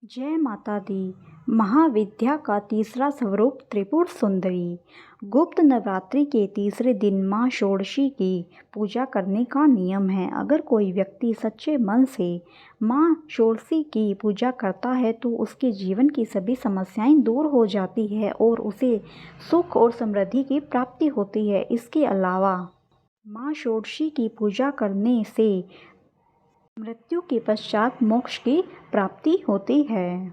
जय माता दी। महाविद्या का तीसरा स्वरूप त्रिपुर सुंदरी। गुप्त नवरात्रि के तीसरे दिन माँ षोडशी की पूजा करने का नियम है। अगर कोई व्यक्ति सच्चे मन से माँ षोडशी की पूजा करता है तो उसके जीवन की सभी समस्याएं दूर हो जाती है और उसे सुख और समृद्धि की प्राप्ति होती है। इसके अलावा माँ षोडशी की पूजा करने से मृत्यु के पश्चात मोक्ष की प्राप्ति होती है।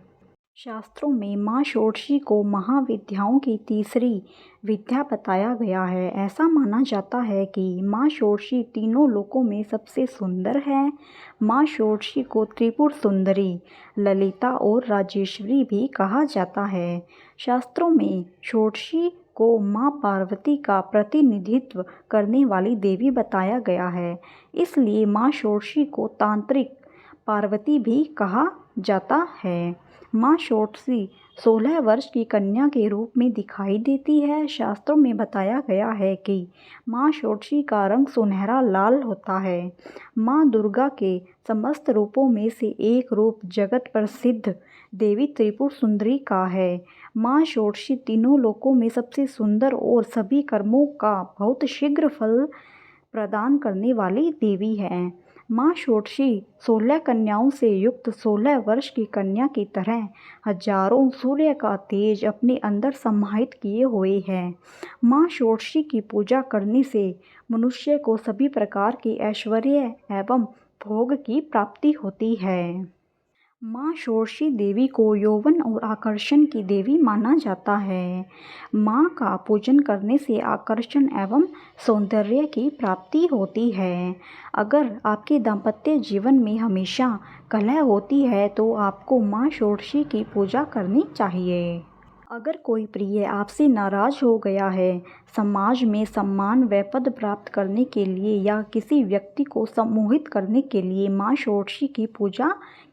शास्त्रों में माँ षोडशी को महाविद्याओं की तीसरी विद्या बताया गया है। ऐसा माना जाता है कि माँ षोडशी तीनों लोकों में सबसे सुंदर है। माँ षोडशी को त्रिपुर सुंदरी, ललिता और राजेश्वरी भी कहा जाता है। शास्त्रों में षोडशी को माँ पार्वती का प्रतिनिधित्व करने वाली देवी बताया गया है। इसलिए माँ षोडशी को तांत्रिक पार्वती भी कहा जाता है। माँ षोडशी 16 वर्ष की कन्या के रूप में दिखाई देती है। शास्त्रों में बताया गया है कि माँ षोडशी का रंग सुनहरा लाल होता है। माँ दुर्गा के समस्त रूपों में से एक रूप जगत प्रसिद्ध देवी त्रिपुर सुंदरी का है। माँ षोडशी तीनों लोकों में सबसे सुंदर और सभी कर्मों का बहुत शीघ्र फल प्रदान करने वाली देवी है। माँ षोडशी 16 कन्याओं से युक्त 16 वर्ष की कन्या की तरह हजारों सूर्य का तेज अपने अंदर समाहित किए हुए है। माँ षोडशी की पूजा करने से मनुष्य को सभी प्रकार के ऐश्वर्य एवं भोग की प्राप्ति होती है। माँ षोडशी देवी को यौवन और आकर्षण की देवी माना जाता है। माँ का पूजन करने से आकर्षण एवं सौंदर्य की प्राप्ति होती है। अगर आपके दाम्पत्य जीवन में हमेशा कलह होती है तो आपको माँ षोडशी की पूजा करनी चाहिए। अगर कोई प्रिय आपसे नाराज हो गया है, समाज में सम्मान व पद प्राप्त करने के लिए या किसी व्यक्ति को सम्मोहित करने के लिए माँ षोडशी की पूजा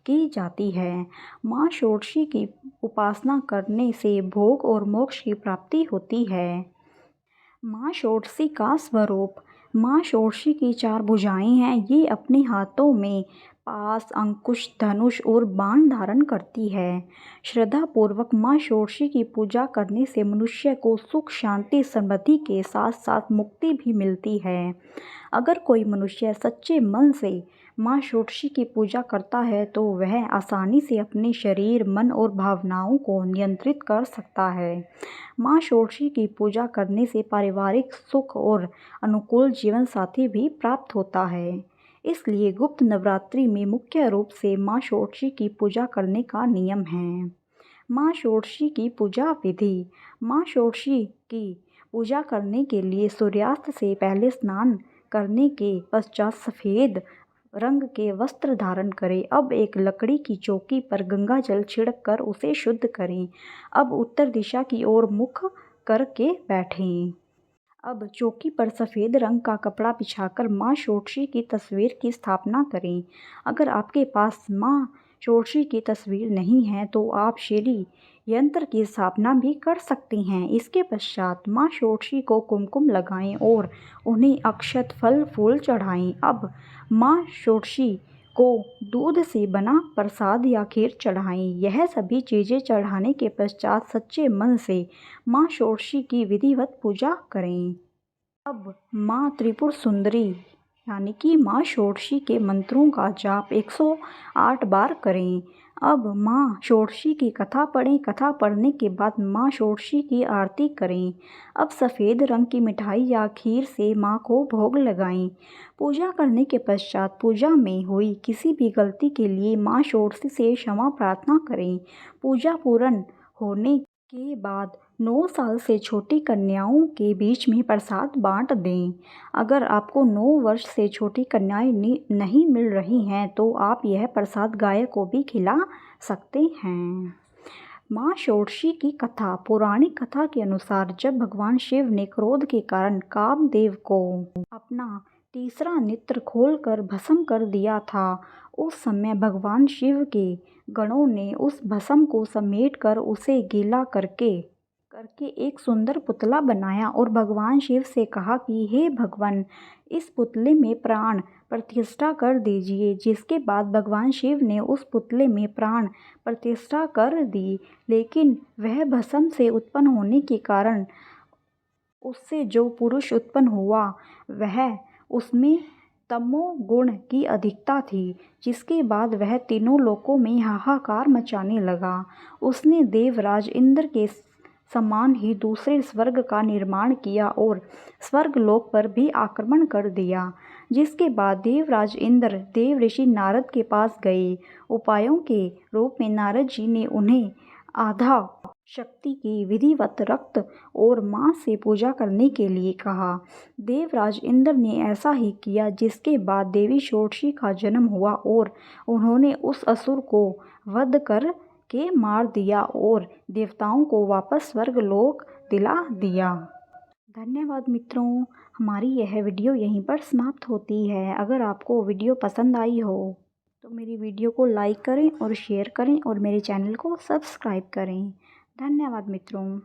की जाती है। माँ षोडशी की उपासना करने से भोग और मोक्ष की प्राप्ति होती है। माँ षोडशी का स्वरूप। माँ षोडशी की 4 भुजाएं हैं। ये अपने हाथों में पास, अंकुश, धनुष और बाण धारण करती है। श्रद्धा पूर्वक माँ षोडशी की पूजा करने से मनुष्य को सुख, शांति, समृद्धि के साथ साथ मुक्ति भी मिलती है। अगर कोई मनुष्य सच्चे मन से माँ षोडशी की पूजा करता है तो वह आसानी से अपने शरीर, मन और भावनाओं को नियंत्रित कर सकता है। माँ षोडशी की पूजा करने से पारिवारिक सुख और अनुकूल जीवन साथी भी प्राप्त होता है। इसलिए गुप्त नवरात्रि में मुख्य रूप से माँ षोडशी की पूजा करने का नियम है। माँ षोडशी की पूजा विधि। माँ षोडशी की पूजा करने के लिए सूर्यास्त से पहले स्नान करने के पश्चात सफ़ेद रंग के वस्त्र धारण करें। अब एक लकड़ी की चौकी पर गंगा जल छिड़क कर उसे शुद्ध करें। अब उत्तर दिशा की ओर मुख करके बैठें। अब चौकी पर सफ़ेद रंग का कपड़ा बिछाकर माँ षोडशी की तस्वीर की स्थापना करें। अगर आपके पास माँ षोडशी की तस्वीर नहीं है तो आप शैली यंत्र की स्थापना भी कर सकते हैं। इसके पश्चात माँ षोडशी को कुमकुम लगाएं और उन्हें अक्षत, फल, फूल चढ़ाएं। अब माँ षोडशी को दूध से बना प्रसाद या खीर चढ़ाएं। यह सभी चीज़ें चढ़ाने के पश्चात सच्चे मन से माँ षोडशी की विधिवत पूजा करें। अब माँ त्रिपुर सुंदरी यानी कि माँ षोडशी के मंत्रों का जाप 108 बार करें। अब माँ षोडशी की कथा पढ़ें। कथा पढ़ने के बाद माँ षोडशी की आरती करें। अब सफ़ेद रंग की मिठाई या खीर से माँ को भोग लगाएं। पूजा करने के पश्चात पूजा में हुई किसी भी गलती के लिए माँ षोडशी से क्षमा प्रार्थना करें। पूजा पूर्ण होने के बाद 9 साल से छोटी कन्याओं के बीच में प्रसाद बांट दें। अगर आपको 9 वर्ष से छोटी कन्याएं नहीं मिल रही हैं तो आप यह प्रसाद गाय को भी खिला सकते हैं। माँ षोडशी की कथा। पौराणिक कथा के अनुसार जब भगवान शिव ने क्रोध के कारण कामदेव को अपना तीसरा नेत्र खोलकर भस्म कर दिया था, उस समय भगवान शिव के गणों ने उस भस्म को समेटकर उसे गीला करके करके एक सुंदर पुतला बनाया और भगवान शिव से कहा कि हे भगवान, इस पुतले में प्राण प्रतिष्ठा कर दीजिए। जिसके बाद भगवान शिव ने उस पुतले में प्राण प्रतिष्ठा कर दी, लेकिन वह भस्म से उत्पन्न होने के कारण उससे जो पुरुष उत्पन्न हुआ वह उसमें तमोगुण की अधिकता थी, जिसके बाद वह तीनों लोकों में हाहाकार मचाने लगा। उसने देवराज इंद्र के समान ही दूसरे स्वर्ग का निर्माण किया और स्वर्गलोक पर भी आक्रमण कर दिया। जिसके बाद देवराज इंद्र देव ऋषि नारद के पास गए। उपायों के रूप में नारद जी ने उन्हें आधा शक्ति की विधिवत रक्त और मांस से पूजा करने के लिए कहा। देवराज इंद्र ने ऐसा ही किया, जिसके बाद देवी षोडशी का जन्म हुआ और उन्होंने उस असुर को वध कर के मार दिया और देवताओं को वापस स्वर्गलोक दिला दिया। धन्यवाद मित्रों, हमारी यह वीडियो यहीं पर समाप्त होती है। अगर आपको वीडियो पसंद आई हो तो मेरी वीडियो को लाइक करें और शेयर करें और मेरे चैनल को सब्सक्राइब करें। धन्यवाद मित्रों।